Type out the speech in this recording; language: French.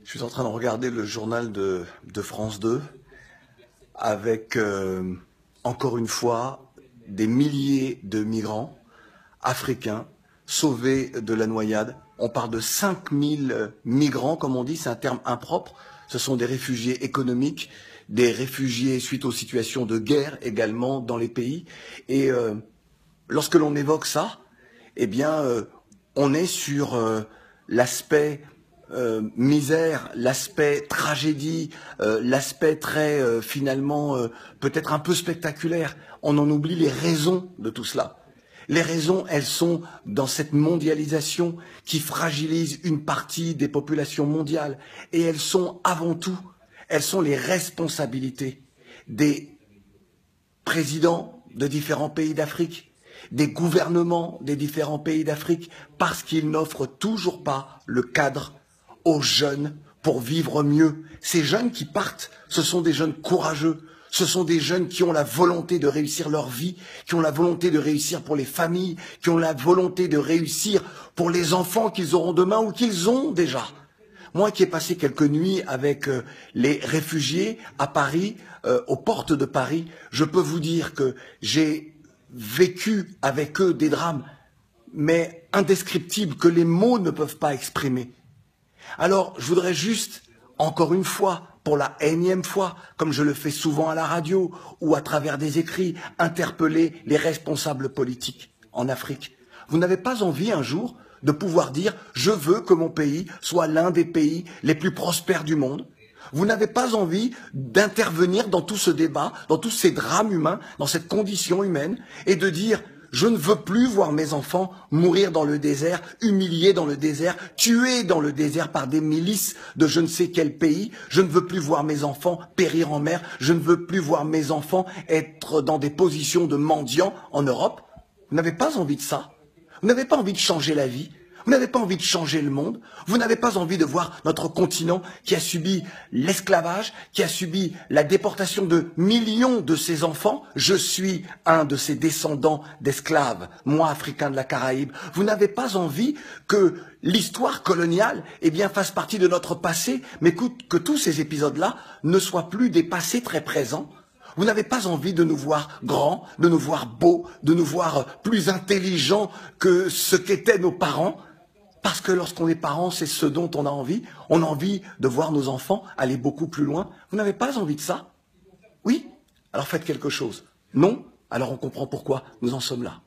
Je suis en train de regarder le journal de France 2 avec, encore une fois, des milliers de migrants africains sauvés de la noyade. On parle de 5000 migrants, comme on dit, c'est un terme impropre. Ce sont des réfugiés économiques, des réfugiés suite aux situations de guerre également dans les pays. Et lorsque l'on évoque ça, eh bien, on est sur l'aspect misère, l'aspect tragédie, l'aspect très finalement peut-être un peu spectaculaire. On en oublie les raisons de tout cela. Les raisons, elles sont dans cette mondialisation qui fragilise une partie des populations mondiales. Et elles sont avant tout, elles sont les responsabilités des présidents de différents pays d'Afrique, des gouvernements des différents pays d'Afrique, parce qu'ils n'offrent toujours pas le cadre aux jeunes pour vivre mieux. Ces jeunes qui partent, ce sont des jeunes courageux, ce sont des jeunes qui ont la volonté de réussir leur vie, qui ont la volonté de réussir pour les familles, qui ont la volonté de réussir pour les enfants qu'ils auront demain ou qu'ils ont déjà. Moi qui ai passé quelques nuits avec les réfugiés à Paris, aux portes de Paris, je peux vous dire que j'ai vécu avec eux des drames, mais indescriptibles, que les mots ne peuvent pas exprimer. Alors, je voudrais juste, encore une fois, pour la énième fois, comme je le fais souvent à la radio ou à travers des écrits, interpeller les responsables politiques en Afrique. Vous n'avez pas envie un jour de pouvoir dire « je veux que mon pays soit l'un des pays les plus prospères du monde ». Vous n'avez pas envie d'intervenir dans tout ce débat, dans tous ces drames humains, dans cette condition humaine, et de dire « je ne veux plus voir mes enfants mourir dans le désert, humiliés dans le désert, tués dans le désert par des milices de je ne sais quel pays. Je ne veux plus voir mes enfants périr en mer. Je ne veux plus voir mes enfants être dans des positions de mendiants en Europe. » Vous n'avez pas envie de ça. Vous n'avez pas envie de changer la vie. Vous n'avez pas envie de changer le monde. Vous n'avez pas envie de voir notre continent qui a subi l'esclavage, qui a subi la déportation de millions de ses enfants. Je suis un de ces descendants d'esclaves, moi, africain de la Caraïbe. Vous n'avez pas envie que l'histoire coloniale, eh bien, fasse partie de notre passé, mais que tous ces épisodes-là ne soient plus des passés très présents. Vous n'avez pas envie de nous voir grands, de nous voir beaux, de nous voir plus intelligents que ce qu'étaient nos parents. Parce que lorsqu'on est parent, c'est ce dont on a envie. On a envie de voir nos enfants aller beaucoup plus loin. Vous n'avez pas envie de ça? Oui? Alors faites quelque chose. Non? Alors on comprend pourquoi nous en sommes là.